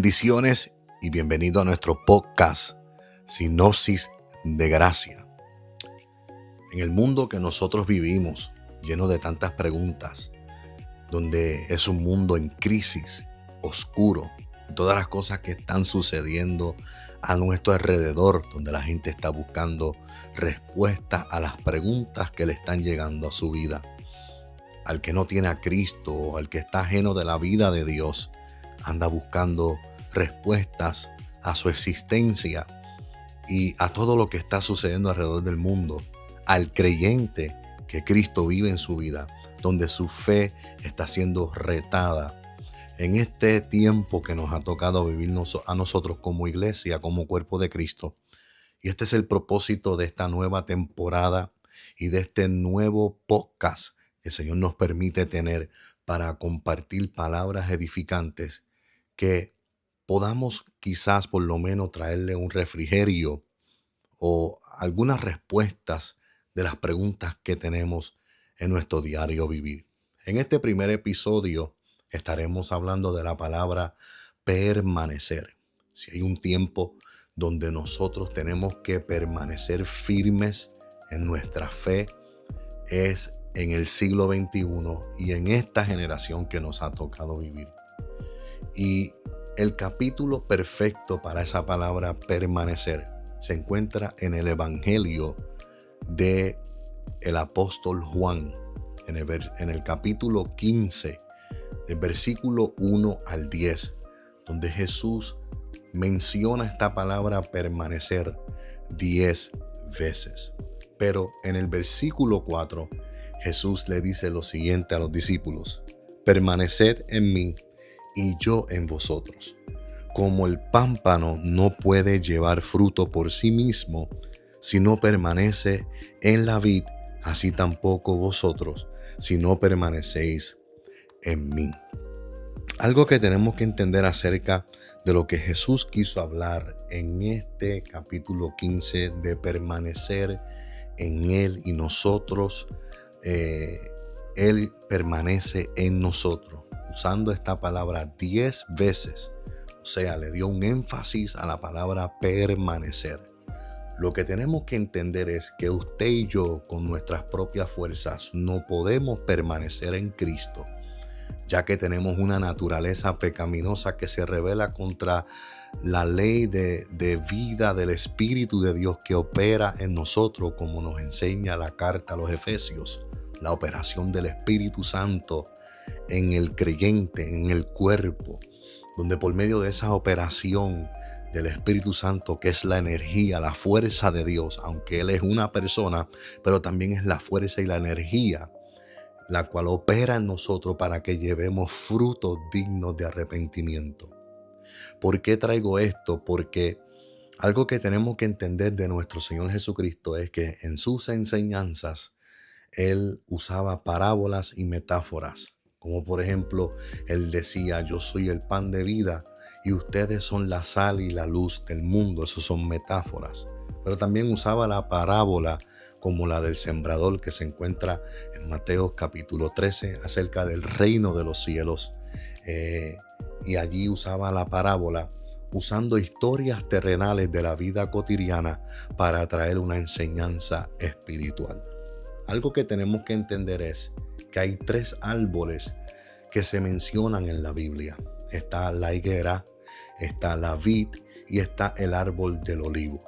Bendiciones y bienvenido a nuestro podcast Sinopsis de Gracia. En el mundo que nosotros vivimos, lleno de tantas preguntas, donde es un mundo en crisis, oscuro, todas las cosas que están sucediendo a nuestro alrededor, donde la gente está buscando respuestas a las preguntas que le están llegando a su vida. Al que no tiene a Cristo o al que está ajeno de la vida de Dios, anda buscando respuestas a su existencia y a todo lo que está sucediendo alrededor del mundo. Al creyente que Cristo vive en su vida, donde su fe está siendo retada. En este tiempo que nos ha tocado vivir a nosotros como iglesia, como cuerpo de Cristo. Y este es el propósito de esta nueva temporada y de este nuevo podcast que el Señor nos permite tener para compartir palabras edificantes que podamos quizás por lo menos traerle un refrigerio o algunas respuestas de las preguntas que tenemos en nuestro diario vivir. En este primer episodio estaremos hablando de la palabra permanecer. Si hay un tiempo donde nosotros tenemos que permanecer firmes en nuestra fe, es en el siglo XXI y en esta generación que nos ha tocado vivir. Y el capítulo perfecto para esa palabra permanecer se encuentra en el Evangelio de el apóstol Juan, en el capítulo 15, del versículo 1 al 10, donde Jesús menciona esta palabra permanecer 10 veces. Pero en el versículo 4, Jesús le dice lo siguiente a los discípulos: permaneced en mí y yo en vosotros. Como el pámpano no puede llevar fruto por sí mismo si no permanece en la vid, así tampoco vosotros si no permanecéis en mí. Algo que tenemos que entender acerca de lo que Jesús quiso hablar en este capítulo 15 de permanecer en Él y nosotros, Él permanece en nosotros, usando esta palabra 10 veces. O sea, le dio un énfasis a la palabra permanecer. Lo que tenemos que entender es que usted y yo, con nuestras propias fuerzas, no podemos permanecer en Cristo, ya que tenemos una naturaleza pecaminosa que se revela contra la ley de vida del Espíritu de Dios que opera en nosotros, como nos enseña la carta a los Efesios, la operación del Espíritu Santo en el creyente, en el cuerpo, donde por medio de esa operación del Espíritu Santo, que es la energía, la fuerza de Dios, aunque Él es una persona, pero también es la fuerza y la energía, la cual opera en nosotros para que llevemos frutos dignos de arrepentimiento. ¿Por qué traigo esto? Porque algo que tenemos que entender de nuestro Señor Jesucristo es que en sus enseñanzas Él usaba parábolas y metáforas. Como por ejemplo, Él decía: yo soy el pan de vida y ustedes son la sal y la luz del mundo. Esas son metáforas. Pero también usaba la parábola como la del sembrador, que se encuentra en Mateo capítulo 13, acerca del reino de los cielos. Y allí usaba la parábola usando historias terrenales de la vida cotidiana para traer una enseñanza espiritual. Algo que tenemos que entender es que hay 3 árboles que se mencionan en la Biblia. Está la higuera, está la vid y está el árbol del olivo.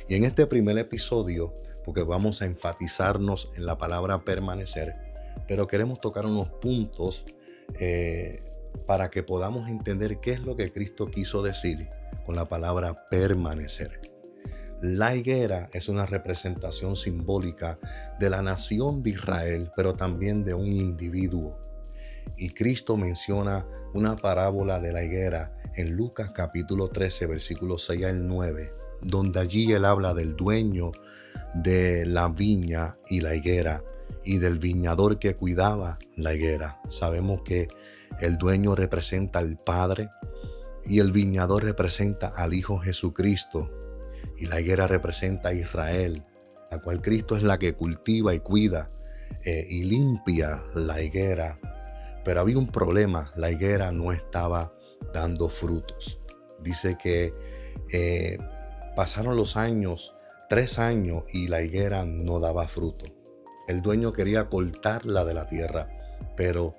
Y en este primer episodio, porque vamos a enfatizarnos en la palabra permanecer, pero queremos tocar unos puntos para que podamos entender qué es lo que Cristo quiso decir con la palabra permanecer. La higuera es una representación simbólica de la nación de Israel, pero también de un individuo. Y Cristo menciona una parábola de la higuera en Lucas capítulo 13, versículos 6 al 9, donde allí Él habla del dueño de la viña y la higuera y del viñador que cuidaba la higuera. Sabemos que el dueño representa al Padre y el viñador representa al Hijo Jesucristo. Y la higuera representa a Israel, la cual Cristo es la que cultiva y cuida y limpia la higuera. Pero había un problema: la higuera no estaba dando frutos. Dice que pasaron los años, 3 años, y la higuera no daba fruto. El dueño quería cortarla de la tierra, pero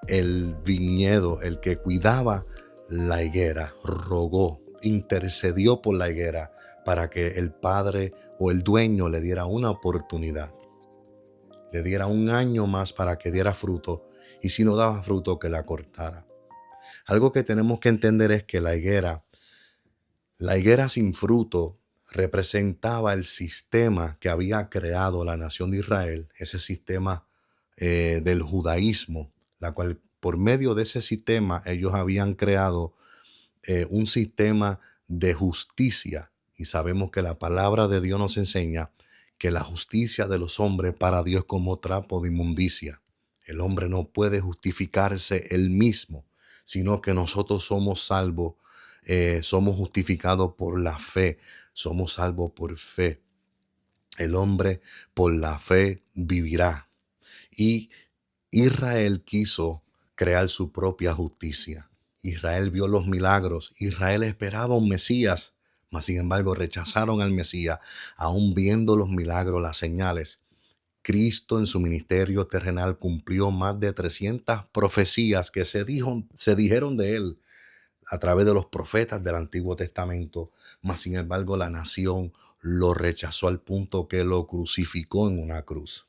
el viñedo, el que cuidaba la higuera, rogó, intercedió por la higuera para que el padre o el dueño le diera una oportunidad, le diera un año más para que diera fruto, y si no daba fruto, que la cortara. Algo que tenemos que entender es que la higuera sin fruto representaba el sistema que había creado la nación de Israel, ese sistema del judaísmo, la cual por medio de ese sistema ellos habían creado un sistema de justicia. Y sabemos que la palabra de Dios nos enseña que la justicia de los hombres para Dios es como trapo de inmundicia. El hombre no puede justificarse él mismo, sino que nosotros somos salvos, somos justificados por la fe, somos salvos por fe. El hombre por la fe vivirá. Y Israel quiso crear su propia justicia. Israel vio los milagros. Israel esperaba un Mesías, mas sin embargo rechazaron al Mesías, aún viendo los milagros, las señales. Cristo en su ministerio terrenal cumplió más de 300 profecías que se dijeron de él a través de los profetas del Antiguo Testamento, mas sin embargo la nación lo rechazó al punto que lo crucificó en una cruz.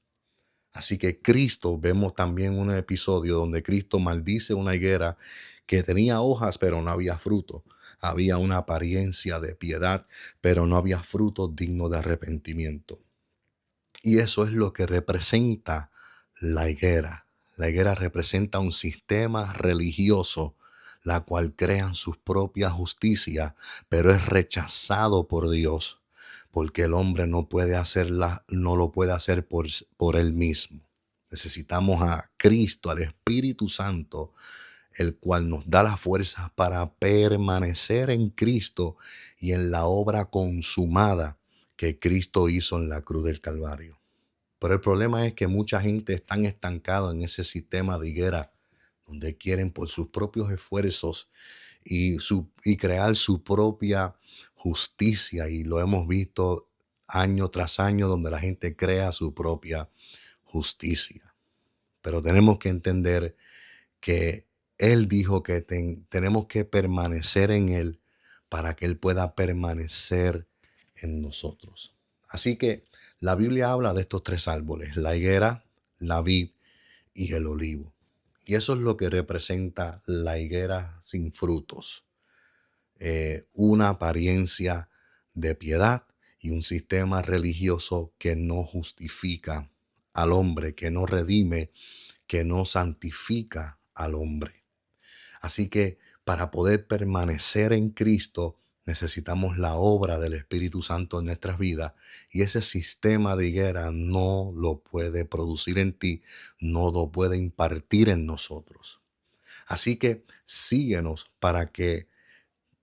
Así que Cristo, vemos también un episodio donde Cristo maldice una higuera que tenía hojas pero no había fruto. Había una apariencia de piedad, pero no había fruto digno de arrepentimiento. Y eso es lo que representa la higuera. La higuera representa un sistema religioso, la cual crean sus propias justicias, pero es rechazado por Dios, porque el hombre no puede hacerla, no lo puede hacer por él mismo. Necesitamos a Cristo, al Espíritu Santo, el cual nos da las fuerzas para permanecer en Cristo y en la obra consumada que Cristo hizo en la cruz del Calvario. Pero el problema es que mucha gente está estancada en ese sistema de higuera, donde quieren por sus propios esfuerzos y crear su propia justicia. Y lo hemos visto año tras año, donde la gente crea su propia justicia. Pero tenemos que entender que Él dijo que tenemos que permanecer en Él para que Él pueda permanecer en nosotros. Así que la Biblia habla de estos 3 árboles: la higuera, la vid y el olivo. Y eso es lo que representa la higuera sin frutos. Una apariencia de piedad y un sistema religioso que no justifica al hombre, que no redime, que no santifica al hombre. Así que para poder permanecer en Cristo necesitamos la obra del Espíritu Santo en nuestras vidas, y ese sistema de higuera no lo puede producir en ti, no lo puede impartir en nosotros. Así que síguenos para que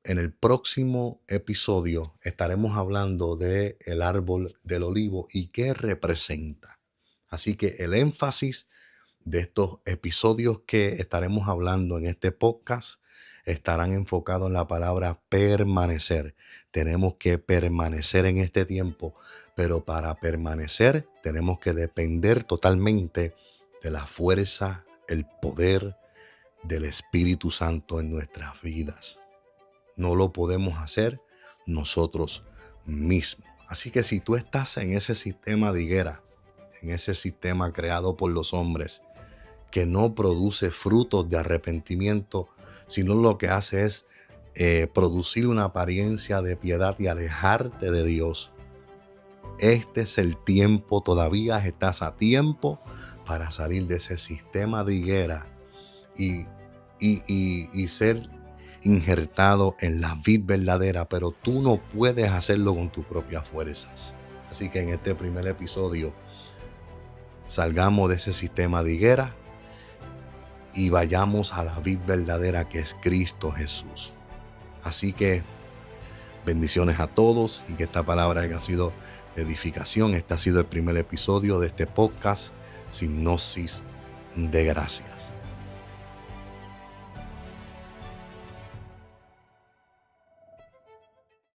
en el próximo episodio estaremos hablando del árbol del olivo y qué representa. Así que el énfasis de estos episodios que estaremos hablando en este podcast estarán enfocados en la palabra permanecer. Tenemos que permanecer en este tiempo, pero para permanecer tenemos que depender totalmente de la fuerza, el poder del Espíritu Santo en nuestras vidas. No lo podemos hacer nosotros mismos. Así que si tú estás en ese sistema de higuera, en ese sistema creado por los hombres, que no produce frutos de arrepentimiento, sino lo que hace es producir una apariencia de piedad y alejarte de Dios. Este es el tiempo, todavía estás a tiempo para salir de ese sistema de higuera y ser injertado en la vid verdadera, pero tú no puedes hacerlo con tus propias fuerzas. Así que en este primer episodio salgamos de ese sistema de higuera y vayamos a la vid verdadera, que es Cristo Jesús. Así que bendiciones a todos y que esta palabra haya sido de edificación. Este ha sido el primer episodio de este podcast, Sinopsis de Gracias.